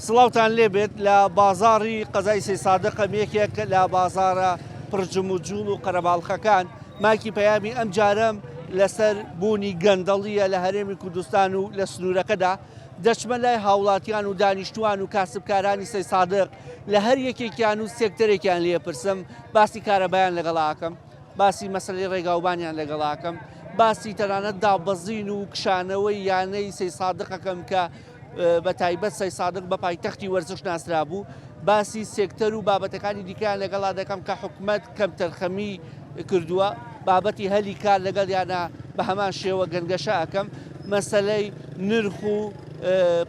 سڵاوتان لێبێت لە بازاڕی قەزای سەی سادق یەکێک لە بازارە پرجم و جوڵ و قەرەباڵخەکان ماکی پەیامی ئەم جارەم لەسەر بوونی گەندەڵیە لە هەرێمی کوردستان و لە سنوورەکەدا دەچمە لای هاوڵاتیان و دانیشتوان و کاسبکارانی سەی سادق لە هەر یەکێکیان و سێکتەرێکیان لێپرسم باسی کارەبایان لەگەڵاکەم باسی مەسەلەی ڕێگاوبانیان لەگەڵاکەم باسی تەنانەت دابەزین و کشانەوەی یانەی سەی سادقەکەم کە بە تایبەت سەی سادق بە پایتەختی وەرزش ناسرا بوو باسی سێکتەر و بابەتەکانی دیکەیان لەگەڵا دەکەم کە حکومەت کەم تەرخەمی کردووە بابەتی هەلی کار لەگەڵ یانە بە هەمان شێوە گەنگەشە ئەەکەم مەسەلەی نرخ و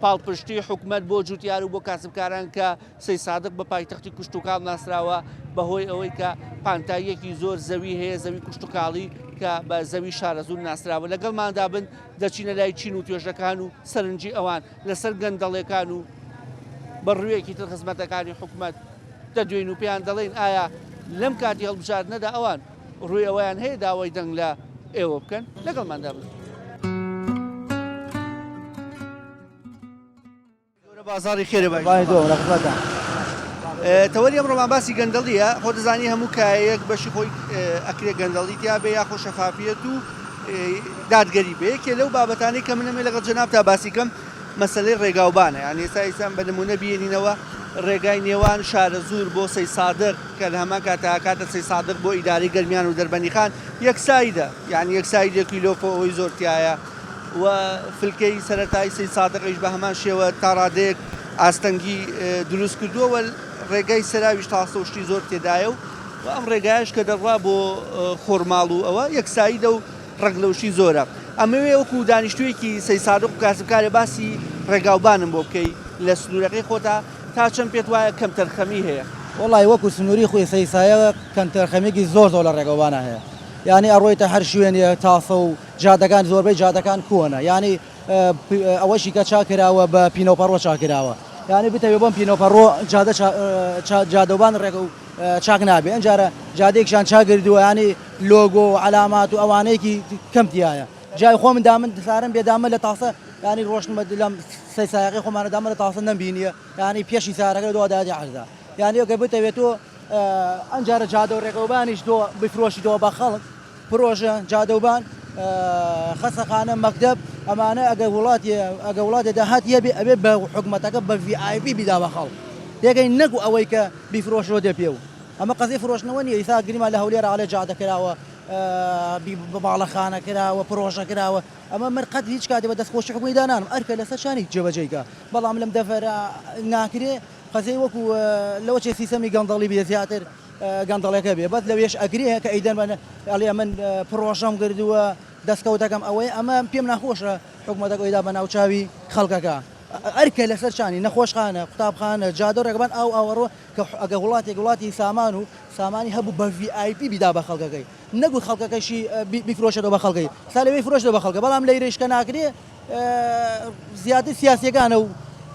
پاڵپشتی حکومەت بۆ جوتیار و بۆ کاسبکاران کە سەی سادق بە پایتەختی کوشت و کاڵ ناسراوە بەهۆی ئەوەی کە پانتاییەکی زۆر زەوی هەیە زەوی کوشت و کاڵی کە بە زەوی شارەزور ناسراوە لەگەڵماندا بن دەچینە لای چین و توێژەکان و سەرنجی ئەوان لەسەر گەندەڵەکان و بەڕوویەکی تر خزمەتەکانی حکومەت دەدوێن و پێیان دەڵێن ئایا لەم کاتی هەڵبژاردنەدا ئەوان ڕووی ئەویان هەیە داوای دەنگ لە ئێوە بکەن لەگەڵماندا بن. بازاری خێرە تەوەری ئەمڕۆمان باسی گەندەڵیە خۆ دەزانی هەموو کایەک بەشی خۆی ئەکرێ گەندەڵی تیا بێ یاخۆ شەفافیەت و دادگەری بێ کێ لەو بابەتانەی کە منەمێ لەگەڵ جەناب تا باسیکەم مەسەلەی ڕێگاوبانە یعنی ئێستا ئیسان بە نمونە بینینەوە ڕێگای نێوان شارە زور بۆ سەی سادق کە لە هەمان کاتە سەی سادق بۆ ئیداری گەرمیان و دەربەنی خان یەکسایدە یعنی یەکسایدە کیلۆفەوەی زۆرتیایە و فلکەی سەرەتایی سەی سادقیش بە هەمان شێوە تا ڕادەیەک ئاستەنگی دروست کردووە ڕێگای سەراویش تاسەشتی زۆر تێدایە و ئەم ڕێگایش کە دەڕوا بۆ خۆرماڵ و ئەوە یەکسایدە و ڕەگلەوشی زۆرە ئەمەوێ وەکو دانیشتوویەکی سەی سادق و کاسبکارێ باسی ڕێگاوبانم بۆ بکەی لە سنوورەکەی خۆتا تا چەند پێت وایە کەم تەرخەمی هەیە وڵی وەکو سنووری خۆی سەی سایە کەم تەرخەمێکی زۆر لە ڕێگاوبانە هەیە یعنی ئەڕۆیتە هەر شوێنە تاسە و جادەکان زۆربەی جادەکان کووەنە یعنی ئەوەشی کە چاکراوە بە پینۆپەڕۆ چاکراوە یعنی بتەوێ بۆم پینۆپەڕۆ جادەوبان ڕێگە و چاک نابێ ئەنجارە جادێکشان چاگردووە ینی لۆگۆ و علامات و ئەوانەیەکی کەمتیایە جای خۆ من دامن سارم بێدامە لە تاسە ینی ڕۆشنمە لەم سەی سایەقی خۆمانە دامە لە تاسە نەمبینیە ینی پێشی سارەکە دۆدادی عەرزا یعنی ئەگە بتەوێت تۆ ئەنجارە جادە و ڕێگەوبانیش تۆ بفرۆشیتەوە بە خەڵک پرۆژە جادەوبان خەسەخانە مەکتەب ئەمانە ئەگە وڵاتی داهات یەبێ ئەبێ بە حکومەتەکە بە VIP بیدا بە خەڵک دێگەی نەگو ئەوەی کە بیفرۆشەوە دێ پێو ئەمە قەزەی فرۆشتنەوە نیە ئیسا گریمان لە هەولێرە ئاڵێ جادە کراوە باڵەخانە کراوە پرۆژە کراوە ئەمە مرقەت هیچ کاتی بە دەستخۆشی حکومی دانانم ئەرکە لەسەر شانی جێبەجێیکە بەڵام لەم دەفەرە ناکرێ قەزەی وەکو لەوە چێ سیستەمی گەندەڵی بێ زیاتر گەندەڵەکە بێ بەس لەوێش ئەگرێ کە ئەیدەن ئەڵێ من پرۆژەم کردووە دەستکەوتەکەم ئەوەی ئەمە پێم ناخۆشە حکومەتەکە ئەویدا بە ناوچاوی خەڵکەکە ئەرکە لەسەر شانی نەخۆشخانە قوتابخانە جادە ڕێگەبان ئەوڕۆ کە ئەگە وڵاتی سامان و سامانی هەبوو بە VIP بیدا بە خەڵکەکەی نەگوت خەڵکەکەشی بیفرۆشێتەوە بە خەڵکەی سا لەوەی فرۆشتەوە بە خەڵکە بەڵام لەیرەشکە ناکرێ زیاتر سیاسیەکانە و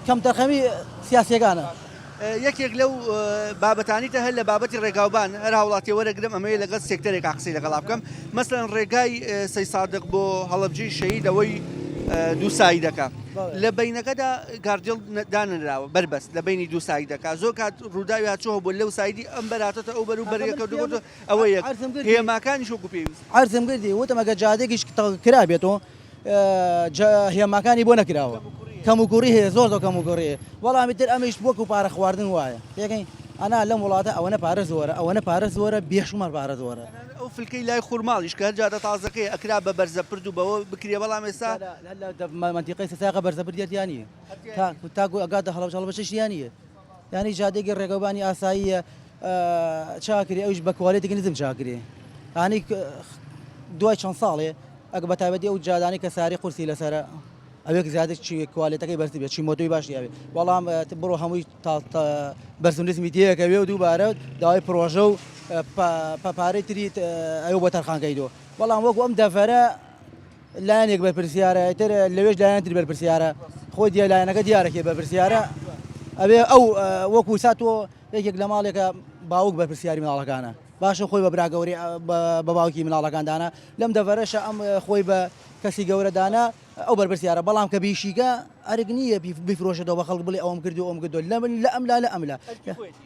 کەم تەرخەمی سیاسیەکانە یەکێک لەو بابەتانیتە هەر لە بابەتی ڕێگاوبان هەر هاوڵاتی وەرەگرم ئەمەیە لەگەڵ سێکتەرێک قسەی لەگەڵا بکەم مەسەڵەن ڕێگای سەی سادق بۆ هەڵەبجەی شەهید ئەوەی دوو سایدەکە لە بینەکەدا گاردیڵ دانراوە بربەست لە بینی دوو سایدەکە زۆر کات ڕووداوی هاتووە بۆ لەو سایدی ئەم بەراتەتە ئەو بەر و بەریەکە دووە ئەوە یەک هێماکانی شۆک و پێویست عەرزم کردی وتم ئەگە جادێکیش کرا بێتەوە هێماکانی بۆ نەکراوە کەم و کوڕی هەیە زۆر کەم و کوڕی وەڵامی تر ئەمەش وەکو پارە خواردن وایە یەکەی ئەنا لەم وڵاتە ئەوەنە پارە زۆرە ئەوەنە پارە زۆرە بێشمەر پارە زۆرە ئەو فلکەی لای خورماڵیش کە جادە تازەکەی ئەکرا بە بەرزەپرد و بەوە بکرێ بەڵام ئێستا منتیقەی سەساقە بەرزەپردیان نیە تاگو ئەگاتە هەڵەبجەڵ بەشیان نیە ینی جادێکی ڕێگەوبانی ئاساییە چاکری ئەوش بە کوالێتێکی نزم چاکرێ ینی دوای چەند ساڵێ ئەگە بە تایبەتی ئەو جادانی کە ساری قورسی لەسەرە ئەوێک زیاتر چی کوالێتەکەی بەرزی بێت چی مۆتۆی باشی بێت وەڵام بڕۆ هەمووی بەرزنیزمی تێەکەوێ و دووبارە داوای پرۆژە و پارەی تریت ئەو بۆ تەرخانکەیدۆ بەڵام وەکو ئەم دەفەرە لایەنێک بەرپرسیارە تر لەوێش لایەنتر بەرپرسیارە خۆی دیە لایەنەکە دیارەکێ بەرپرسیارە ئەبێ ئەو وەکو ساتۆ یەکێک لە ماڵێکە باوک بەرپرسیاری مناڵەکانە باشە خۆی بە براگەوری بە باوکی مناڵەکاندانە لەم دەڤەرەشە ئەم خۆی بە کەسی گەورەدانا ئەو بەرپرسیارە بەڵام کە بیشیکە ئەرگ نییە بیفرۆشێتەوە بە خەڵک بڵێ ئەوم کردو ئەوم کردو لە ئەملا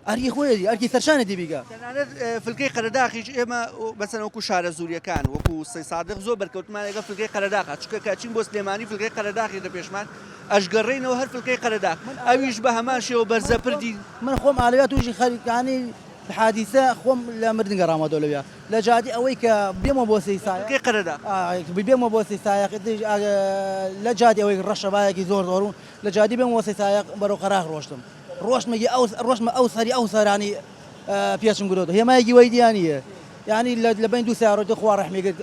ئەرکی خۆیەتی ئەرکی سەرشانێتی بیگە تەنانەت فلکەی قەرەداخیش ئێمە بەسەن وەکو شارە زوریەکان وەکو سەی سادق زۆر بەرکەوتمان لەگە فلکەی قەرەداخە چونکە کاچین بۆ سلێمانی فلکەی قەرەداخی لە پێشمان ئەشگەڕێنەوە هەر فلکەی قەرەداخ ئەویش بە هەمان شێوە بەرزەپردی من خۆم ئالەوێت تووشی خەریکانی حادیثە خۆم لە مردن گەڕامەوە لەوێ لە جادی ئەوەی کە بێمە بۆ سەی سایە فلکەی قەرەداخ بێمە بۆ سەی سایەق لە جادی ئەوەی ڕەشەبایەکی زۆر زۆر لە جادی بێمە بۆ سەی سایەق بەرەو قەراغ ڕۆشتم ڕۆژمە ئەو سەری ئەو سەرانی پێچم گرۆت هێمایەکی وەی دیانە یعنی لە بین دوو سیارۆتی خوا ڕەحمی کرد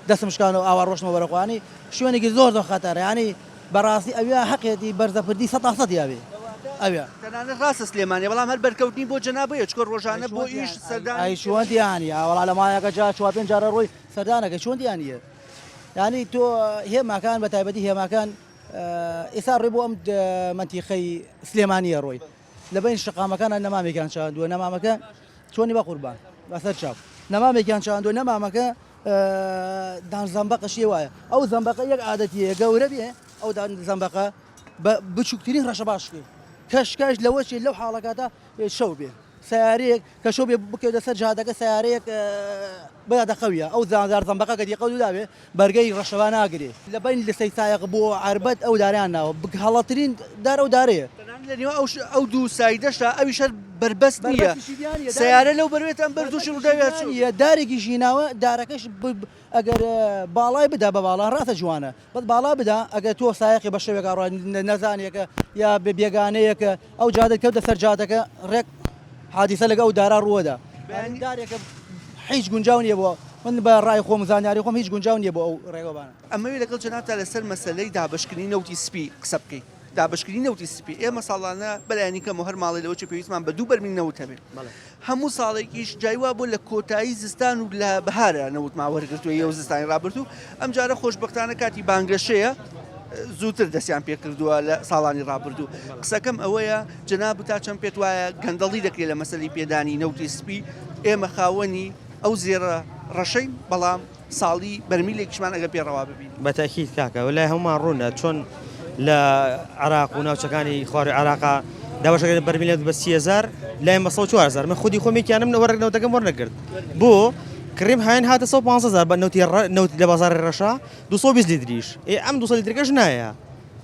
دەستم شکان و ئاوا ڕۆشتمە بەرەخوانی شوێنێکی زۆر خەتەرە ینی بەڕاستی ئەوێ حەقێتی بەرزەپردی 100% یاوێ ئەوێ تەنانەت ڕاستە سلێمانی بەڵام هەر بەرکەوتنی بۆ جەنابەیە چکۆ ڕۆژانە بۆ ئیش سەردان ئەی چۆن دیانی وەڵا لە مایەکە جا 4-5 جارە ڕۆی سەردانەکە چۆن دیانە ینی تۆ هێماکان بە تایبەتی هێماکان ئێستا ڕێ بۆ ئەم منتیقەی سلێمانیە ڕۆی لە بین شقامەکانە نەمامێکیان چاندووە نەمامەکە چۆنی بە قوربان بەسەر چاپ نەمامێکیان چاندووە نەمامەکە دانزەمبەقەشی وایە ئەو زەمبەقە یەک عادەتیە گەورە بێ ئەو زەمبەقە بە بچووکترین ڕەشە باشکێ کەشکەش لەوەشی لەو حاڵەکەدا شەو بێ سیارەیەک کە شەو بێ بکەوتە سەر جادەکە سیارەیەک بەدەخەویە ئەو زانزار زەمبەقە کە دیقە دابێ بەرگەی ڕەشەوە ناگرێ لە بین لە سەی سایەق بۆ عربەت ئەو داریان ناوە هەڵەترین دار ئەو دارەیە لەنێوە ئەو دوو سایدەشتا ئەویش هەر بەربەست نییە سیارە لەو بەروێتان بەردووش ڕووداوێت دارێکی ژیناوە دارەکەش ئەگەر باڵای بدا بە باڵا ڕاتە جوانە بەت باڵا بدا ئەگەر تۆ سایەقی بە شەوێک ڕای نەزانێکە یا بێگانەیەکە ئەو جادە کەوتە سەر جادەکە ڕێک حادیسە لەگە ئەو دارا ڕووەدا دارێکە هیچ گونجاو نیە بۆ من بە ڕای خۆم زانیاری خۆم هیچ گونجاو نیە بۆ ئەو ڕێگەبانە ئەمەوی لەگەڵ جەنابتا لەسەر مەسەلەی دابشکردنی نەوتی سپی قسە بکەیت دابشکردنی نەوتی سپی ئێمە ساڵانە بەلایانی کەم و هەر ماڵی لەوەی پێویستمان بە دوو بەرمیل نەوت هەبێت هەموو ساڵێکیش جایوا بۆ لە کۆتایی زستان و لە بەهارە نەوتما وەرگرتووە یە و زستانی ڕابردوو ئەم جارە خۆشبەختانە کاتی بانگەشەیە زووتر دەستیان پێ کردووە لە ساڵانی ڕابردوو قسەکەم ئەوەیە جەناب تا چەند پێت وایە گەندەڵی دەکرێت لە مەسەلی پێدانی نەوتی سپی ئێمە خاوەنی ئەو زێرە ڕەشەین بەڵام ساڵی بەرمیلێکیشمان ئەگە پێڕەوا ببین بەتەکیید کاکە وەلای هەمومان ڕوونە چۆن لە عراق و ناوچەکانی خۆری عراقا داواشەکە بەرمیلێت بە 30,000 لای مە 4,000 من خودی خۆمێکیانم وەرگنەوتەکەم وەرنەگرت بۆ کڕیم هاین هاتە 150,000 بە نەوتی لە بازاری ڕەشا 220 لیتریش ئەم 200 لیترەکەش نایە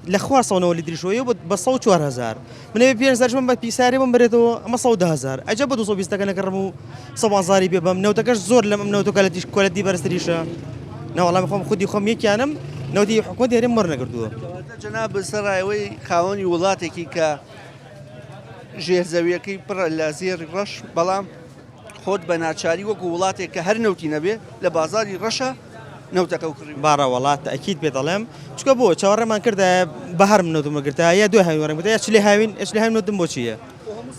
لە خوار 100 لیتریشەوەی بە 4,000 منێ 5,000 من بە پیساری بم بێتەوە ئەمە 110,000 ئەجە بە 220ەکە نەکەڕم و 100,000 پێ بەم نەوتەکەش زۆر لەم نەوتەکە لە کۆلەتی بەرزتریشە ناوەڵام خۆم خودی خۆم یەکیانم نەوتی حکوومەت هێرێم وەرنەگرتووە جەناب سەرایەوەی خاوەنی وڵاتێکی کە ژێرزەویەکەی پڕە لە زێر ڕەش بەڵام خۆت بە ناچاری وەکو وڵاتێک کە هەر نەوتی نەبێ لە بازاری ڕەشە نەوتەکە و کڕی بارە وڵات ئەکیید پێ دەڵێم چکە بۆ چاوەڕێمان کردە بەهار نەوتمەگرتا یا دوای هاوین وەرم یا چلی هاوین ئەچلی هاوین نەوتم بۆ چییە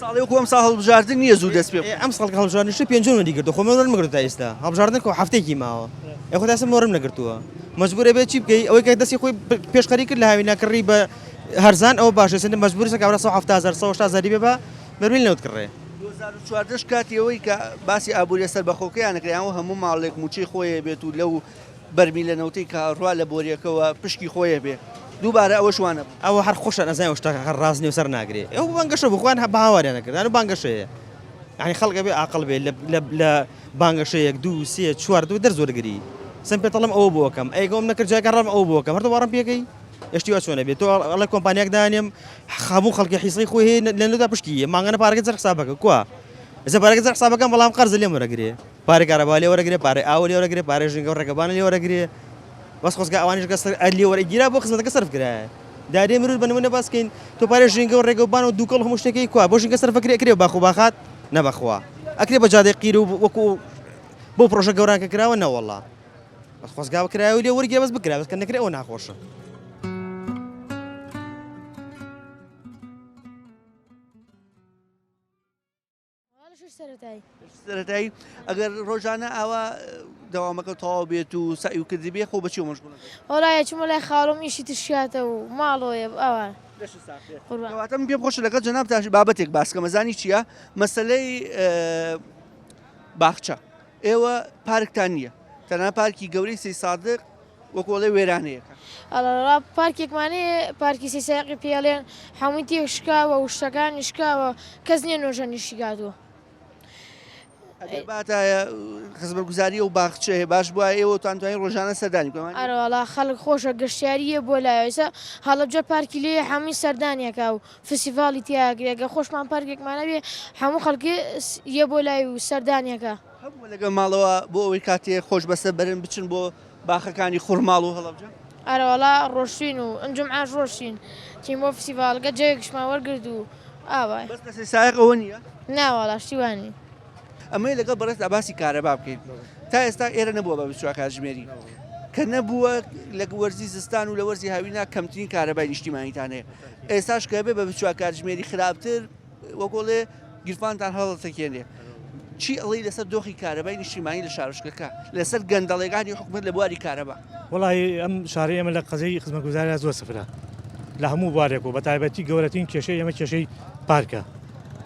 ساڵی وەکو ئەم ساڵ هەڵبژاردن نییە زوو دەست پێ ئەم ساڵ هەڵبژاردنیش پێنجۆ نەدیگرتو خۆم وەرمەگرت تا ئێستا هەڵبژاردن کە هەفتێکی ماوە ئەخۆ داسم وەرم نەگرتووە مەجبورە بێت چی بکەی ئەوەی کە دەستی خۆی پێشخەری کرد لە هاوینەکڕی بە هەرزان ئەوە باشە سند مەجبوری کابرا 170,000 بێ بە بەرمیل نەوت کڕێ 2014 کاتیەوەی کە باسی ئابووری سەر بەخۆکەیانەکەیانەوە هەموو ماڵێک موچەی خۆیە بێت و لەو بەرمی لە نەوتەی کاڕوا لە بۆریەکەوە پشکی خۆیە بێ دووبارە ئەوە شوانە ئەوە هەر خۆشە نەزای شتاکە هەر ڕاست نیە و سەر ناگرێ ئەو بانگەشە بخوان باوارێنە کردن و بانگەشەیە یعنی خەڵکە بێ عاقڵ بێ لە بانگەشەیەک 2 3 4 دەرزۆرگری سم پێ دەڵێم ئەوە بۆکەم ئەیگەم نەکرد جاکە ڕام ئەوە بۆکەم هەردوو وەڕم پێکەی ئەشتی وا چۆنە بێت تۆ ئەڵێ کۆمپانیاک دانێم هەموو خەڵکی حیسەی خۆی هەیە لە نێودا پشتیە مانگەنە پارەکە زەر حسابەکە کووە ئەزە پارەکە زەر حسابەکەم بەڵام قەرز لێم وەرەگرێ پارەی کارەبا لێ وەرەگرێ پارەی ئاو لێ وەرەگرێ پارەی ژینگە و ڕێگەبانە لێ وەرەگرێ بەس خۆزگا ئەوانیش لێ وەرەگیرا بۆ خزمەتەکە سەرف کرایە دارێ مرۆڤ بە نمونە باسکەین تۆ پارەی ژینگە و ڕێگەبان و دووکەڵ هەموو شتێکی کووە بۆ ژینگە سەرفەکرێ ئەکرێ باخ و باخات نەبەخوا ئەکرێ بە جادەی قیر و وەکو بۆ پرۆژە گەورانکە کراوە نەوەڵا بەس خۆزگا بکرایە و لێ وەرگێ بەس بکرا بەس کە نەکرێ ئەوە ناخۆشە سەرەتایی ئەگەر ڕۆژانە ئاوا دەوامەکە تەواو بێت و سعی و کردی بێ خۆ بەچی مەشغوڵ وەڵایە چوومە لای خاڵم ئیشی تشکاتە و ماڵۆیە ئەوان کەواتەم پێم خۆشە لەگەڵ جەناب تاشی بابەتێک باسکە مەزانی چییە مەسەلەی باخچە ئێوە پارکتان نییە تەنها پارکی گەورەی سەی سادق وەکۆڵی وێرانەیەەکە ئەڵا پارکێکمانەیە پارکی سێساقی پێڵێن هەمووی تێک شکاوە و شتەکانی شکاوە کەس نییە نۆژەنیشی گاتووە باتایە خزمەتگوزاری و باخچەیە باش بووە ئێوەتان توانین ڕۆژانە سەردانی بکەمان ئەرەوەڵا خەڵک خۆشە گەشتیاریە بۆ لایەوەسە هەڵەبجە پارکی لێ هەمووی سەردانیەکە و فستیڤالی تیاگرێگە خۆشمان پارکێکمانەوێ هەموو خەڵکی یە بۆ لای و سەردانیەکە هەموو لەگە ماڵەوە بۆ ئەوەی کاتێ خۆش بەسە بەرن بچن بۆ باخەکانی خوڕماڵ و هەڵەبجە ئەرەوەڵا ڕۆشتین و ئەنجم ئاش ڕۆشتین چین بۆ فستیڤالگە جەیەکشمان وەرگرت و ئاوای بەس لە سێسایەقەوە نییە ناوەڵا شتیوانی ئەمەی لەگەڵ بەڕێز ئاباسی کارەبا بکەین تا ئێستا ئێرە نەبووە بە بچووە کاتژمێری کە نەبووە لە وەرزی زستان و لە وەرزی هاوینا کەمترین کارەبای نیشتیمانیتانەیە ئێستاش کە بێ بە بچووە کاتژمێری خراپتر وەکۆڵێ گیرفانتان هەڵەتەکێنێ چی ئەڵی لەسەر دۆخی کارەبای نیشتیمانی لە شارۆچکەکە لەسەر گەندەڵێکانی حکومەت لە بواری کارەبا وڵی ئەم شارەی ئێمە لە قەزەی خزمەتگوزاریە زۆر سفرە لە هەموو بوارێک و بە تایبەتی گەورەترین کێشەی ئێمە کێشەی پارکە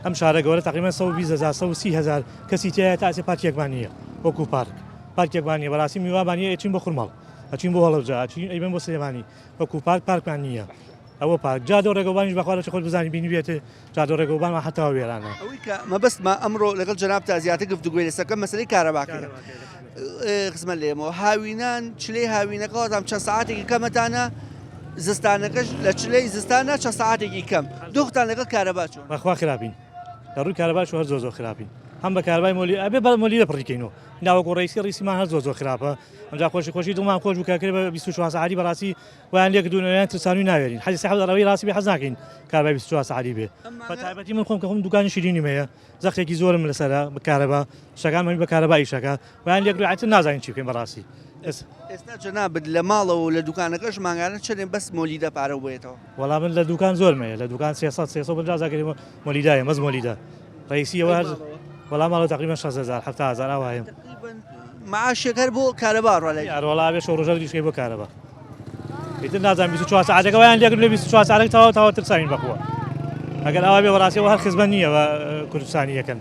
ئەم شارە گەورە تقریبا 120,000 کەسی تایە تا ئەسێ پارکێکمان نییە وەکو پارکێکمان نییە بەڕاستی میوابانیە ئەچین بۆ خوڕماڵ ئەچین بۆ هەڵەبجە ئەچین ئەیبن بۆ سلێمانی وەکو پارکمان نییە ئەوە پارک جادۆ ڕێگەوبانیش بەخوا لە خۆت بزانانی بینی بێتێ جادۆ ڕێگەوبانمان هەتاوە وێرانە ئەوەی کە مەبەستمە ئەمڕۆ لەگەڵ جەناب تا زیاتر گفتوگوێ لەسەکە مەسەلەی کارەباکە خزمەت لێمەوە هاوینان چلەی هاوینەکەوەتام چەند سەعاتێکی کەمەتانە زستانەکەش لە چلەی زستانە چەند سەعاتێکی کەم دۆختان لەگەڵ کارەبا چۆن بەخوا خراپین لە ڕووی کارەباش هەر زۆر خراپین هەم بە کارەبای مۆلی ئەبێ بە مۆلی دەپڕیکەینەوە ناوەکو ڕیسیمان هەر زۆر خراپە ئەمجا خۆشی دڵمان خۆش بکەکرێ بە 24 ساعتی بەڕاستی ویان لێک دوونیان ترسانی ناوێرین حەزی سەحەوەڕەوەی ڕاستی بێ حەز ناکەین کارەبای 24 ساعتی بێ بە تایبەتی من خۆم کە خۆم دوکانی شیرینیم هەیە زەختێکی زۆرم لەسەرە بە کارەبا شەکانمان بە کارەبا ئیشەکە ویان لێک دوایتر نازانین چی بکەین بەڕاستی ئێستا جەنابەت لە ماڵەوە و لە دوکانەکەش ماگانە چەندێن بەس مۆلیدە پارە بێتەوە وەڵام من لە دوکان زۆرمەیە لە دوکان 300 زاگەری مۆلیدایە مەز مۆلیدا ڕئیسیەوە وەڵام ماڵەوە تقریبا 60,000 70,000 ئاوایم معاشێکەر بۆ کارەبا ڕۆڵی ئەروەڵا بێ شەڕۆژە دیشکەی بۆ کارەبا ئیتر نازانم 24 ساعتەکە ویان لێک لە 24 ساعتێک تاوا ترساوین بەخۆوە ئەگەر ئەوا بێ بەڕاستیەوە هەر خزمەت نییە بە کوردستانی یەکەن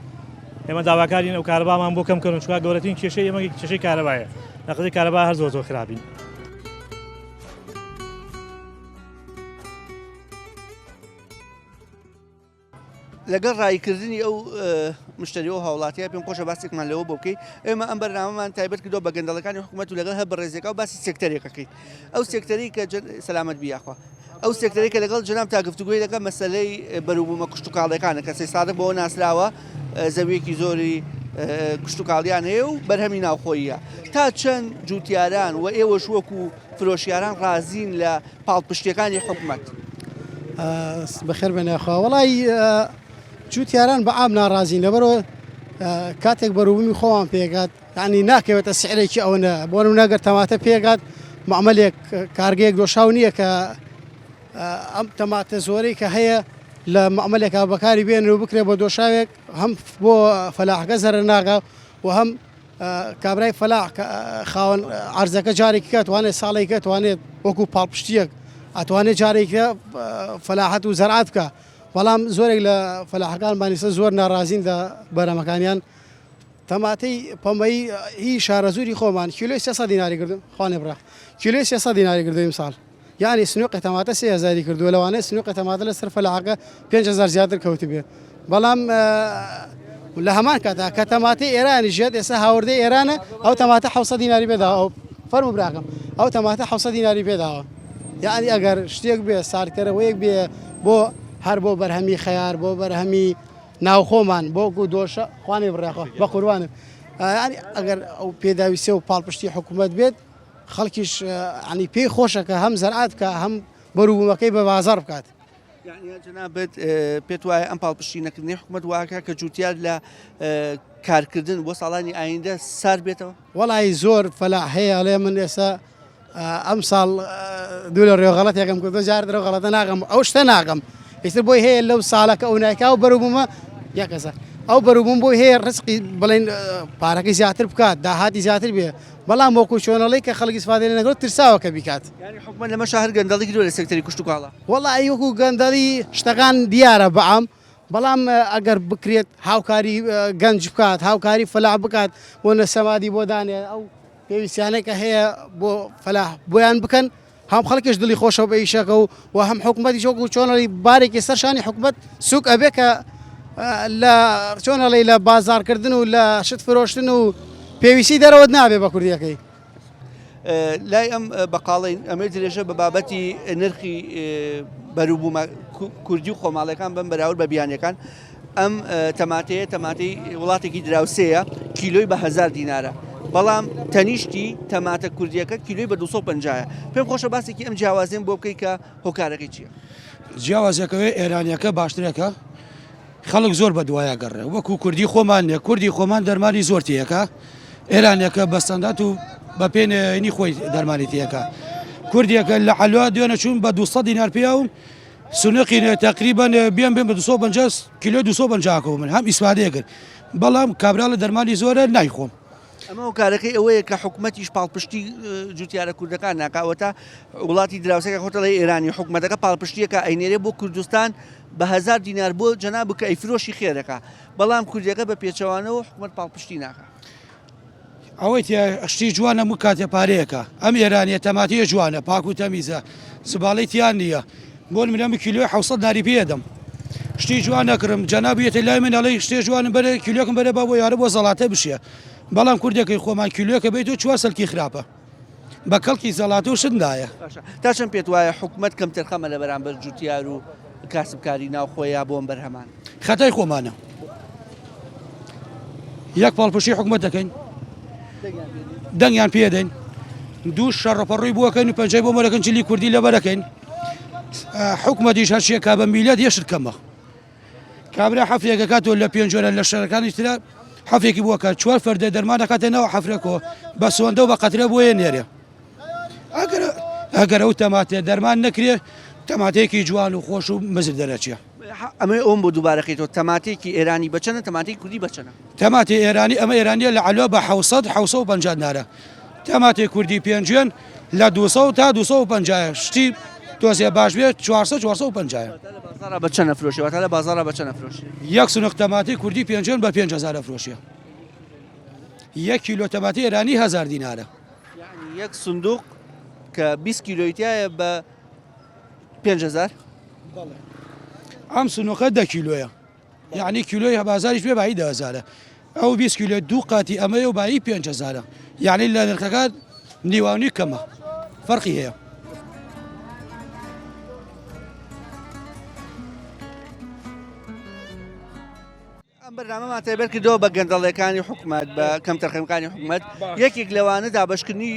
ئێمە داواکارین ئەو کارەبامان بۆ کەمکردن چونکە گەورەترین کێشەی ئێمە کێشەی کارەبایە لە قسەی کارەبا هەر زۆر خراپین لەگەڵ ڕایکردنی ئەو مشتریەوە هاوڵاتیە پێم خۆشە باسێکمان لەوە بۆ بکەیت ئێمە ئەم بەرنامەمان تایبەت کردو بە گەندەڵەکانی حکوومەت و لەگەڵ هە بەڕێزێکا و باسی سێکتەرێکەکەیت ئەو سێکتەری کە سەلامەت بیاخوا ئەو سێکتەری کە لەگەڵ جەناب تا گفتوگوی دەکە مەسەلەی بەروبوومە کشتتوکاڵەکانە کە سێ سادە بەوە ناسراوە زەویەکی زۆری کشتتوکاڵیان هەیە و بەرهەمی ناوخۆییە تا چەند جوتیاران و ئێوەش وەکو فرۆشیاران ڕازین لە پاڵپشتیەکانی حکوومەت بەخێر بێنێخوا وڵی جوتیاران بە ئام ناڕازین لەبەرەوە کاتێک بەروبوومی خۆوان پێگات ینی ناکەوێتە سعرێکی ئەوەنە بۆ نەگەر تەماتە پێگات معمەلێک کارگەیەک دۆشاو نییە کە ئەم تەماتە زۆرەی کە هەیە لە معمەلێکا بەکاری بێنن و بکرێت بۆ دۆشاوێک هەم بۆ فەلاحەکە زەرە ناگا و هەم کابرای فەلاح خاوەن عەرزەکە جارێکی کە توانێت ساڵێکە توانێت وەکو پاڵپشتیەک ئەتوانێت جارێکە فەلاحەت و زەرعات بکە بەڵام زۆرێک لە فەلاحەکان بانیسە زۆر ناڕازین لە بەرەمەکانیان تەماتەی پەمەی هی شارەزوری خۆمان کیلۆی 300 دیناری کردم خوانێ بڕا کیلۆی 300 دیناری کردویم ساڵ یعنی سنووقی تەماتە 3000 کردو لەوانەیە سنووقی تەماتە لەسەر فەلاحەکە 5000 زیاتر کەوت بێ بەڵام لە هەمان کاتا کە تەماتی ئێرانی ژێت ئێستا هاوردەی ئێرانە ئەو تەماتە 700 دیناری پێداوە فەرموو براکەم ئەو تەماتە 700 دیناری پێداوە یعنی ئەگەر شتێک بێ ساردکەرەوەیەک بێ بۆ هەر بۆ بەرهەمی خەیار بۆ بەرهەمی ناوخۆمان بۆ دۆشە خوانێ بڕێخۆ بە قوربانم ینی ئەگەر ئەو پێداویستێ و پاڵپشتی حکوومەت بێت خەڵکیش ینی پێی خۆشەکە هەم زەرعات بکە هەم بەروبوومەکەی بە بازار بکات جەنابەت پێت وایە ئەم پاڵپشتی نەکردنی حکوومەت واکە کە جوتیار لە کارکردن بۆ ساڵانی ئایندە سار بێتەوە وەڵی زۆر فەلاح هەیە لێ من ئێستا ئەم ساڵ دوو لە ڕێوەغەڵەتێکم کردو جار ڕێوەغەڵەتە ناغەم ئەو شتە ناغەم ئیتر بۆی هەیە لەو ساڵەکە ئەو نایکا و بەروبوومە یەکەسە ئەو بەروبووم بۆی هەیە ڕسقی بڵێن پارەکەی زیاتر بکات داهاتی زیاتر بێ بەڵام وەکو چۆنەڵی کە خەڵکی استفادە لێ نەکرێت ترساوە کە بیکات ینی حکوومەت لەمە شەهر گەندەڵی کردووە لە سێکتەری کشتتوکاڵە وەڵی وەکو گەندەڵی شتەکان دیارە بەعام بەڵام ئەگەر بکرێت هاوکاری گەنج بکات هاوکاری فەلاح بکات بۆ نەسەمادی بۆ دانێ ئەو پێویستیانێکە هەیە بۆ فەلاح بۆیان بکەن هەم خەڵکیش دڵی خۆشەوە بە ئیشەکە و هەم حکوومەتی شۆک و چۆنەڵی بارێکی سەرشانی حکوومەت سوک ئەبێ کە لە چۆنەڵی لە بازارکردن و لە شت فرۆشتن و پێویستی دەرەوە نابێ بە کوردیەکەی. لای ئەم بەقاڵین ئەمە درێژە بە بابەتی نرخی بەروبوومە کوردی و خۆماڵەکان بم بەراورد بە بیانیەکان ئەم تەماتەی وڵاتێکی دراوسەیە کیلۆی بە 1000 دینارە بەڵام تەنیشتی تەماتە کوردیەکە کیلۆی بە 250 پێم خۆشە باسێکی ئەم جیاوازیم بۆ بکەی کە هۆکارەکەی چییە؟ جیاوازەکەوێ ئێرانیەکە باشترەکە خەڵک زۆر بە دوایە گەڕێ وەکو کوردی خۆمان نیە کوردی خۆمان دەرمانی زۆر تیەکە ئێرانیەکە بەستەندات و بە پێێنی خۆی دەرمانی تیەکە کوردیەکە لە حلوا دوێنە چوون بە 200 دینار پیاوم سونقی تقریبان بیان بێن بە 250 کیلۆ 250 من هەم ئیسپادەیە کرد بەڵام کابرا لە دەرمانی زۆرە نایخۆم. ئەمە هۆکارەکەی ئەوەیە کە حکوومەتیش پاڵپشتی جوتیارە کوردەکان ناکاوەتە وڵاتی دراوسەکە خۆتەڵی ئێرانی حکوومەتەکە پاڵپشتیەکە ئەینێرێ بۆ کوردستان بە 1000 دینار بۆ جەناب بکە ئەیفرۆشی خێرەکە بەڵام کوردیەکە بە پێچەوانەوە حکوومەت پاڵپشتی ناکە. ئەوەی شتی جوانە و کاتێ پارەیەەکە ئەم ئێرانیە تەماتیە جوانە پاک و تەمیزە سوباڵی تیان نییە بۆ منەمە کیلۆ 600 ناری پێدەم شتی جوان نەکرم جەنابیەتە لای من ئەڵی شتێ جوانم بەرە کیلۆکم بەرە بە بۆ یارە بۆ زەڵاتە بشێ بەڵام کوردەکەی خۆمان کیلۆکە بیت و 4 سەلکی خراپە بە کەڵکی زەڵاتە و شتدایە تا چەند پێت وایە حکوومەت کەم تەرخەمە لە بەرامبەر جوتیار و کاسبکاری ناوخۆیە بۆم بەرهەمان خەتای خۆمانە یەک پاڵپشتی حکوومەت دەکەین دەنگیان پێدەین دوو شەڕەپەڕووی بووەکەین و پەنجەی بۆ مەرەکەن جلی کوردی لەبەرەکەین حکوومەتیش هەرچیە کا بە میلەت یەشت کەمە کابرا حەفرێکە کاتۆ لە پێنجۆرە لە شەرەکانی ترە حەفێکی بووەکە 4 فەردە دەرمانەکاتێنەوە حەفرەکەەوە بە سۆندە و بە قەترە بۆیە نێرێ ئەگەر ئەو تەماتێ دەرمان نەکرێ تەماتێکی جوان و خۆش و مزر دەرەچیە ئەمە ئەوم بۆ دووبارەکەیتەوە تەماتێکی ئێرانی بچەنە تەماتی کوردی بچەنە تەماتی ئێرانی ئەمە ئێرانیە لە علۆ بە 650 نارە تەماتی کوردی پێنجێن لە 200 تا 250 شتی تۆزیە باش بێت 450 بچەنە فرۆشیەوە تا لە بازارە بچەنە فرۆشی یەک سنوق تەماتی کوردی پێنجێن بە 5000 فرۆشیە یەک کیلۆ تەماتی ئێرانی 1000 دینارە یەک سندوق کە 20 کیلۆیتایە بە 5000 ئەم سنوقە 10 کیلۆیە یعنی کیلۆی بازاریش بێ بای 10000 ئەو 20 کیلۆ دوو قاتی ئەمەیە و بایی 5000 یعنی لە نرخەکە نیوانی کەمە فەرقی هەیە. ئەم بەرنامەمان تایبەت کردەوە بە گەندەڵیەکانی حکوومەت بە کەم تەرخەمەکانی حکوومەت یەکێک لەوانە دابەشکردنی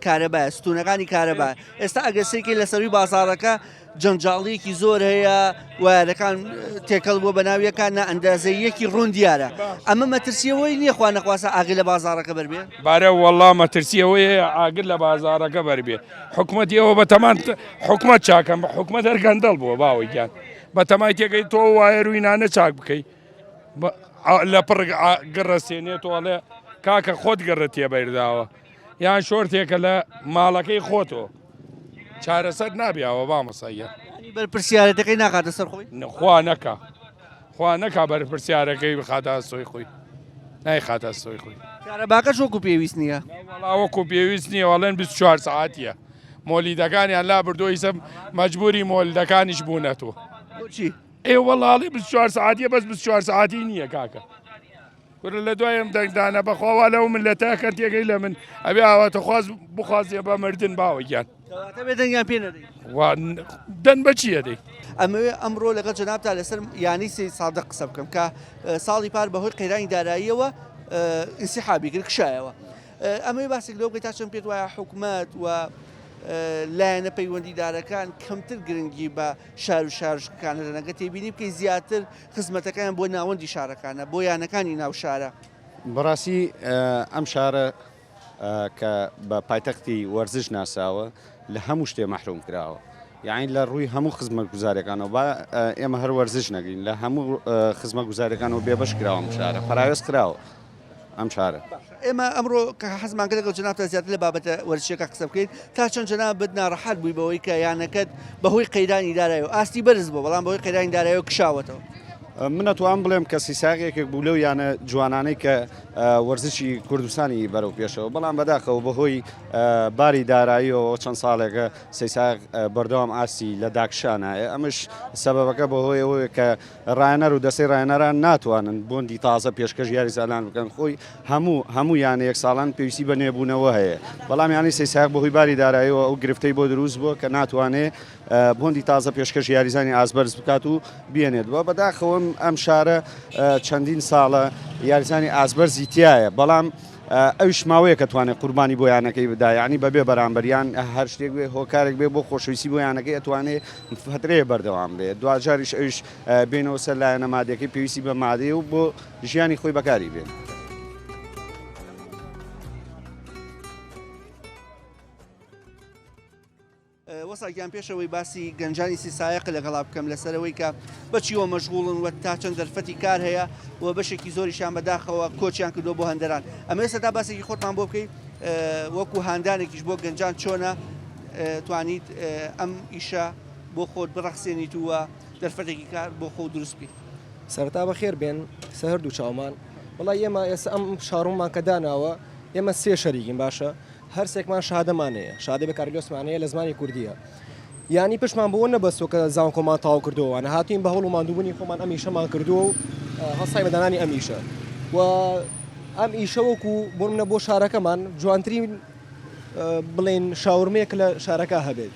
کارەبایە ستونەکانی کارەبا ئێستا ئەگەسێکی لەسەروی بازارەکە جەنجاڵیەکی زۆر هەیە وایەکان تێکەڵ بۆ بەناویەکان نە ئەندازەیەکی ڕوون دیارە ئەمە مەترسیەوەی نییە خوا نەخواسە ئاگر لە بازارەکە بەربێ بارە وەڵا مەترسیەوەی ئاگر لە بازارەکە بەربێ حکوومەتیەوە بە تەمان حکوومەت چاکەم حکوومەت هەر گەندەڵ بووە باوەیان بە تەمای تێگەی تۆ وایە ڕووینانە چاک بکەیت لە پڕ گەڕەسێنێتەوەڵێ کاکە خۆت گەڕە تێبەرداوە یان شۆرتێکە لە ماڵەکەی خۆتەوە چارەسەر نابیاوە بامەسەیە بەرپرسیارەتەکەی ناکاتە سەر خۆی خوا نەکا بەرپرسیارەکەی بخاتە سۆی خۆی نایخاتە سۆی خۆی کارەباکە وەکو پێویست نییە وەکو پێویست نییە وەڵێن 24 ساعتیە مۆلیدەکانیان لا بردۆ هیسە مەجبوری مۆلیدەکانیش بوونەتەوە چی؟ ئێ وەڵاڵی 24 ساعتیە بەس 24 ساعتی نییە کاکە کورە لە دوایم دەنگدانە بەخواوا لەو من لە تاکەن تێگەی لە من ئەبێ ئاواتە خواز بخوازیە بە مردن باوەگیان دەنگیان پێ نەدەی دەن بە چیە دەی ئەمەوێ ئەمڕۆ لەگەڵ جەنابتا لەسەر یانی سێ سادە قسە بکەم کە ساڵی پار بەهۆی قەیرانی داراییەوە ئینسیحابی کرد کشایەوە ئەمەوێ باسێک لەو بکەی تا چەند پێت وایە حکوومەت و لایەنە پەیوەندیدارەکان کەمتر گرنگی بە شار و شارژەکانە لەنەگە تێبینی بکەی زیاتر خزمەتەکان بۆ ناوەندی شارەکانە بۆ یانەکانی ناو شارە بەڕاستی ئەم شارە کە بە پایتەختی وەرزش ناساوە لە هەموو شتێ مەحروم کراوە یعنی لە ڕووی هەموو خزمەت گوزارەکانەوە با ئێمە هەر وەرزش نەگرین لە هەموو خزمەت گوزارەکانەوە بێبەش کراوە ئەم شارە فراوێز کراوە ئەم شارە ئێمە ئەمڕۆ کە حەزمان کرد لەگەڵ جەنابتا زیاتر لە بابەتە وەرزشەکە قسە بکەین تا چەند جەناب بت ناڕەحەت بووی بەوەی کە یانەکەت بەهۆی قەیرانی دارایەوە ئاستی بەرز بوو بەڵام بەهۆی قەیرانی دارایەوە کشاوەتەوە منەتوان بڵێم کە سیساغێکێک بوو لەو یانە جوانانەی کە وەرزشی کوردستانی بەرەو پێشەوە بەڵام بەداخەوە بەهۆی باری داراییەوە چەند ساڵێکە سیساغ بەردەوام ئاسی لە داکشانایە ئەمش سەبەبەکە بەهۆی ئەوەیە کە ڕایەنەر و دەستەی ڕایەنەران ناتوانن بۆندی تازە پێشکەش یاری زالان بکەن خۆی هەموو یانە یەک ساڵان پێویستی بە نێبوونەوە هەیە بەڵام ینی سیساغ بەهۆی باری داراییەوە ئەو گرفتەی بۆ دروست بووە کە ناتوانێت بۆندی تازە پێشکەش یاریزانی ئازبەرز بکات و بێنێتەوە بەداخەوە ئەم شارە چەندین ساڵە یاریزانی ئازبەرزی تایە بەڵام ئەوش ماوەیە کە توانێت قوربانی بۆ یانەکەی بدا ینی بەبێ بەرامبەریان هەر شتێک بێ هۆکارێک بێ بۆ خۆشەویستی بۆ یانەکەی ئەتوانێت فترەیە بەردەوام بێت دوجاریش ئەوش بێنەوە سەر لایەنە مادەکەی پێویستی بە مادەیە و بۆ ژیانی خۆی بەکاری بێن. وەساگیان پێشەوەی باسی گەنجانی سیسایق لەگەڵا بکەم لەسەرەوەی کە بەچیوە مەشغوڵن وە تا چەند دەرفەتی کار هەیە و بەشێکی زۆریشان بەداخەوە کۆچیان کردو بۆ هەندەران ئەمە ئێستا باسێکی خۆتمان بۆ بکەیت وەکو هاندانێکیش بۆ گەنجان چۆنە توانیت ئەم ئیشە بۆ خۆت بڕەخسێنیت وە دەرفەتێکی کار بۆ خۆ دروستبی سەرتا بەخێر بێن سە هەردوو چاومان وڵای ئێمە ئێستا ئەم شاڕومان کە داناوە ئێمە سێ شەریکین باشە هەرسێکمان شادەمانەیە شادە بە کارلۆسمانەیە لە زمانی کوردیە ینی پشمان بۆ نەبەستەوە کە زان کۆمان تاو کردەوە نە هاتوین بە هەوڵ و ماندووبوونی خۆمان ئەم ئیشەمان کردووە و هەستای بەدانانی ئەم ئیشە و ئەم ئیشەوەکو بۆ منە بۆ شارەکەمان جوانترین بڵێن شاورمەیەک لە شارەکە هەبێت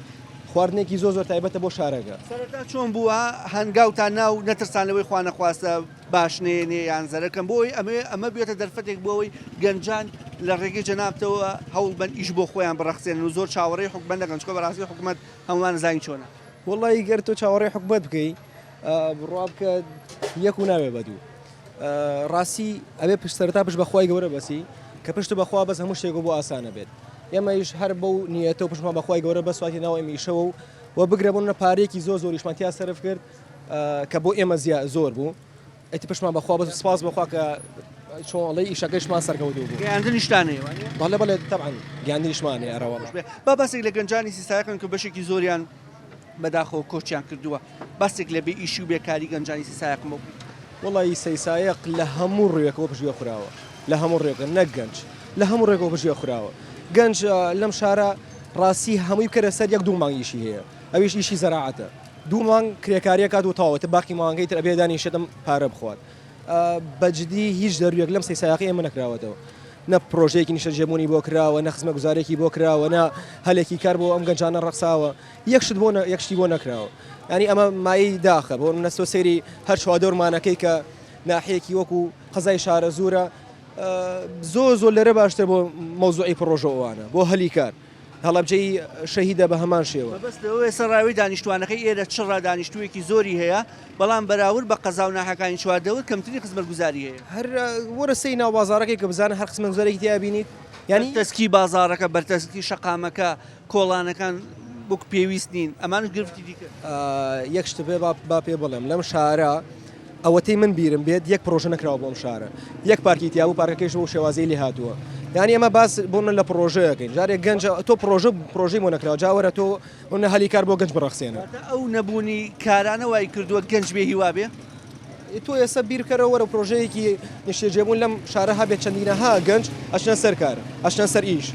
خواردنێکی زۆر تایبەتە بۆ شارەکە سەرەتا چۆن بووە هەنگاوتان ناو نەترسانەوەی خوانەخواستە باشنێنێ یان زەرەکەم بۆی ئەمە بێتە دەرفەتێک بۆەوەی گەنجان لە ڕێگەی جەنابتەوە هەوڵ بن ئیش بۆ خۆیان بڕەخسێن و زۆر چاوەڕێی حکومەت دەکەن چکۆ بەڕاستی حکومەت هەمومان زین چۆنە وڵی گەر تۆ چاوەڕێی حکومەت بکەی بڕوا بکە یەک و ناوێ بەدوو ڕاستی ئەبێ پشتسەرتا پشت بەخوای گەورە بەسی کە پشت بەخوا بەس هەموو شتێک بۆ ئاسانە بێت ئێمەش هەر بەو نیەتەوە پشتمان بەخوای گەورە بەسواتی ناو ئەمیشەوە و بگرە بوون پارێکی زۆریشمانتیا سەرف کرد کە بۆ ئێمە زۆر بوو ئەتی پشتمان بەخوا بە سپاس بەخوا کە چۆنڵی ئیشەکەشمان سەرکەوتو بوو گەیاندنیشتانەیە بەڵێ تەبعاً گیاندنیشمانێ ئەرەوە با بەسێک لە گەنجانی سیسایەکەن کە بەشێکی زۆریان بەداخەوە کۆچیان کردووە بەسێک لە بێ ئیشی و بێکاری گەنجانی سیسایەکمە بوو وڵی سەیسایەق لە هەموو ڕێکەوە پشتگوێ خوراوە لە هەموو ڕێکە نەک گەنج لە هەموو ڕێکەوە پشتگوێ خوراوە گەنج لەم شارە ڕاستی هەمووی بکەرە سەر یەک دوو مانگیشی هەیە ئەویش ئیشی زەراعەتە دوو مانگ کرێکاریە کات و تاوەتە باقی مانگەی تر ئەبێدانی شتم پارە بخوات بەجددی هیچ دەرویەک لەم سەیسایەقی ئێمە نەکراوەتەوە نە پرۆژەیەکی نیشەجێبوونی بۆ کراوە نە خزمە گوزارێکی بۆ کراوە نە هەلێکی کار بۆ ئەم گەنجانە ڕەخساوە یەکشتی بۆ نەکراوە ینی ئەمە مایی داخە بۆ نەستۆ سەیری هەر چوادۆرمانەکەی کە ناحەیەکی وەکو قەزای شارە زورە زۆر لەرە باشتر بۆ مەوزوعی پرۆژەوانە بۆ هەلی کار هەڵەبجەی شەهیدە بە هەمان شێوە بەستەوەی سەراوی دانیشتوانەکەی ئێرە چڕە دانیشتوویەکی زۆری هەیە بەڵام بەراورد بە قەزا و ناحەکانی چواردەوت کەمتری خزمەت گوزاری هەیە هەر وەرە سەی ناو بازارەکەی کە بزانە هەر خزمەت گوزارێکی تیا بینیت ینی تەسکی بازارەکە بەرتەسکی شەقامەکە کۆڵانەکان بۆک پێویست نین ئەمانش گرفتی دیکە یەک شت بێ با پێ بڵێم لەم شارە ئەوەتەی من بیرم بێت یەک پرۆژە نەکراوە بۆم شارە یەک پارکی تیا و پارکەکەیش بۆ شێوازەی لێ هاتووە ینی ئەمە باس بۆن لە پرۆژەکەین جارێک گەنج تۆ پرۆژەی بۆ نەکراوە جاوەرە تۆ ئەوە هەلی کار بۆ گەنج بڕەخسێنە ئەو نەبوونی کارانە وای کردووە گەنج بێ هیوا بێ تۆ ئێستا بیرکەرەوە وەرە پرۆژەیەکی نیشتێجێبوون لەم شارە هەبێت چەندینەها گەنج ئەچنە سەر کار ئەچنە سەر ئیش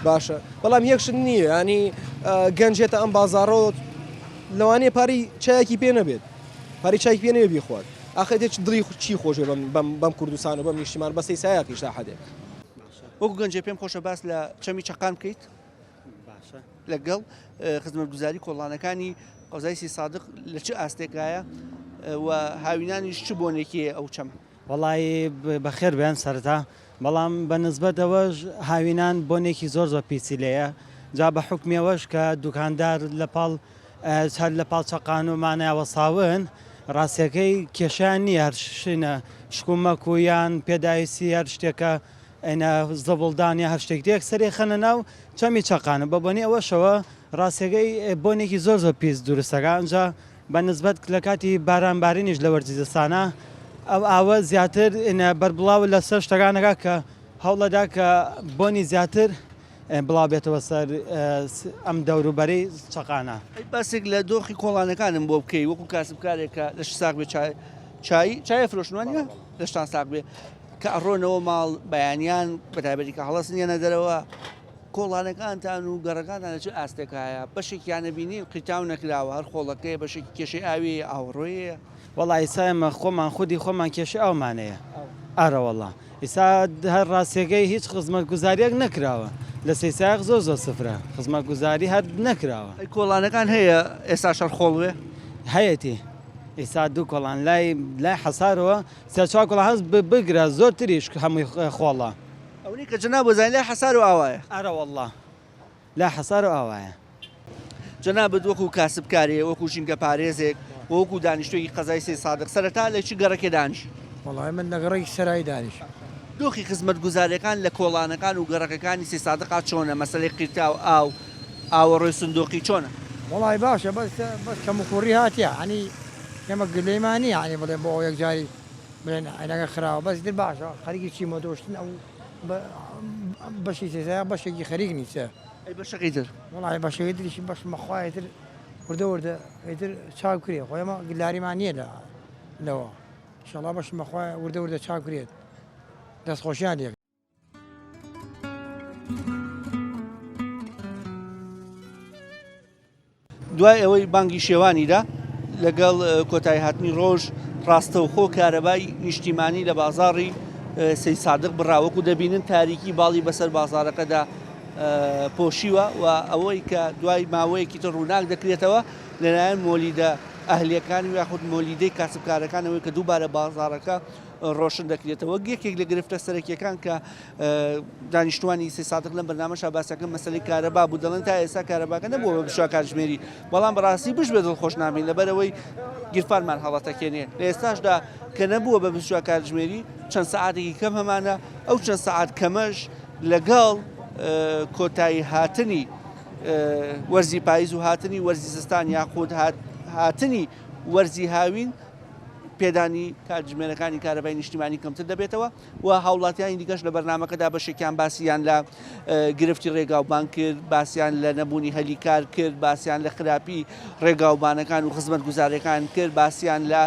باشە بەڵام یەکشت نییە ینی گەنجێتە ئەم بازارڕۆ لەوانەیە پاری چایەکی پێ نەبێت پاری چای پێ نەوێ بیخوات ئاخەتێک دڵی چی خۆشێ بەم کوردستان و بەم نیشتیمان بە سەیسایەکیش تا حەدێک وەکو گەنجێ پێم خۆشە باس لە چەمی چەقان بکەیت لەگەڵ خزمەتگوزاری کۆڵانەکانی قەزای سادق لە چه ئاستێکایە و هاوینانیش چ بۆنێکیە ئەو چەم وەڵی بەخێر بێن سەرتا بەڵام بە نسبەتەوەش هاوینان بۆنێکی زۆر پیسیلەیە جا بە حکمیەوەش کە دوکاندار هەر لە پاڵ چەقان و مانایەوە ساون ڕاستیەکەی کێشیان نییە هەرشینە شکومەک و یان پێداویستی هەر شتێکە ئەینە زەبڵدانیا هەر شتێک دێک سەری خەنە ناو چەمی چەقانە بە بۆنی ئەوەشەوە ڕاستیەکەی بۆنێکی زۆر پیس دروستەکە ئەنجا بە نسبەت لە کاتی بارانبارینیش لە وەرزیدەستانە ئەو ئاوە زیاتر بەربڵاو لەسەر شتەکانەکە کە هەوڵەدا کە بۆنی زیاتر بڵاو بێتەوە سەر ئەم دەوروبەرەی چەقانە باسێک لە دۆخی کۆڵانەکانم بۆ بکەی وەکو کاسبکارێکە لە ساق بێ چای فرۆشتوانە لەشتان ساق بێ کە ئەڕۆنەوە ماڵ بەیانیان بەتایبەتی کە هەڵەسنیانە دەرەوە کۆڵانەکانتان و گەڕەکانتان لەچ ئاستێکایە بەشێکیانە بینین قیتاو نەکراوە هەر خۆڵەکەی بەشێکی کێشەی ئاوی ئاوڕۆیە وڵی ئیسایمە خۆمان خودی خۆمان کێشە ئەومانەیە ئارەوەڵا ئیسا هەر ڕاستیەکەی هیچ خزمەت گوزاریەک نەکراوە لە سەیسایق زۆر سفرە خزمەت گوزاری هەر نەکراوە کۆڵانەکان هەیە ئێستا شەر خۆڵوێ هەیەی ئێستا دوو کۆڵان لای حەسارەوە سەرچوا کۆڵ هەست بگرە زۆر تریش هەمووی خۆڵە ئەوەی کە جنا بۆزانین لای حەسار و ئاوایە ئارەوەڵا لا حەسار و ئاوایە جەنابەت وەکو کاسبکارێ وەکو ژینگە پارێزێک وەکو دانیشتوی قەزای سێ سادق سەرەتا لە چی گەڕەکێ دانیش وڵای من لەگەڕی سەرای دانیش دۆخی خزمەت گوزارەکان لە کۆڵانەکان و گەڕەکەەکانی سێ سادقات چۆنە مەسلەی قیرتا و ئاوەڕۆی سندۆقی چۆنە وڵای باشە بەس کەمکوڕی هاتیە عنی ئێمە گلەیمانی عنی بڵێ بۆ یەک جاری بڵێن ئەگە خراوە بەس در باشە خەریکی چی مۆدۆشتن ئەو بەشی سێسایە بەشێکی خەریک نیچە ئەی بەشەکەی تر وڵای بەشەکەی تریشی بەش مەخوایتر وردە ئیتر چاو کرێ خۆ ئێمە گلاریمان نییە لەوە ئینشاڵڵا بەش مەخوای وردە چاو کرێت دەستخۆشیان لێک دوای ئەوەی بانگی شێوانیدا لەگەڵ کۆتایی هاتنی ڕۆژ ڕاستەوخۆ کارەبای نیشتیمانی لە بازاڕی سەی سادق بڕاوەکو دەبینن تاریکی باڵی بەسەر بازارەکەدا پۆشیوە و ئەوەی کە دوای ماوەیەکی تر ڕووناک دەکرێتەوە لەلایەن مۆلیدە ئەهلیەکانی یاخود مۆلیدەی کاسبکارەکانەوەی کە دووبارە بازارەکە ڕۆشن دەکرێتەوە یەکێک لە گرفتە سەرەکیەکان کە دانیشتوانی سێ سادق لەم بەرنامەشا باسەکەم مەسەلەی کارەبا بوو دەڵێن تا ئێستا کارەباکە نەبووە بە بشوە کاتژمێری بەڵام بەڕاستی بش بێ دڵخۆش نامین لەبەرەوەی گیرفانمان هەڵەتەکێنێ لە ئێستاشدا کە نەبووە بە بشوە کاتژمێری چەند سەعاتێکی کەم هەمانە ئەو چەند سەعات کەمەش لەگەڵ کۆتایی هاتنی وەرزی پاییز و هاتنی وەرزی زستان یاخود هاتنی وەرزی هاوین پێدانی کاتژمێرەکانی کارەبای نیشتیمانی کەمتر دەبێتەوە و هاوڵاتیانی دیکەش لە بەرنامەکەدا بەشێکیان باسییان لە گرفتی ڕێگاوبان کرد باسییان لە نەبوونی هەلیکار کرد باسییان لە خراپی ڕێگاوبانەکان و خزمەت گوزارەکان کرد باسییان لە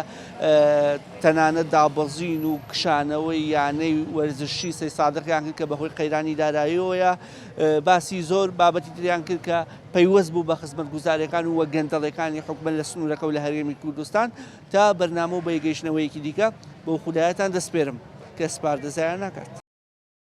تەنانەت دابەزین و کشانەوەی یانەی وەرزشی سەی سادقیان کرد کە بەهۆی قەیرانی داراییەوەیە باسی زۆر بابەتی تریان کرد کە پەیوەست بوو بە خزمەت گوزارەکان و وە گەندەڵەکانی حکومەت لە سنوورەکە و لە هەرێمی کوردستان تا بەرنامە و بەیگەیشتنەوەیەکی دیکە بۆ خودایەتان دەسپێرم کە سپاردەزایان ناکات.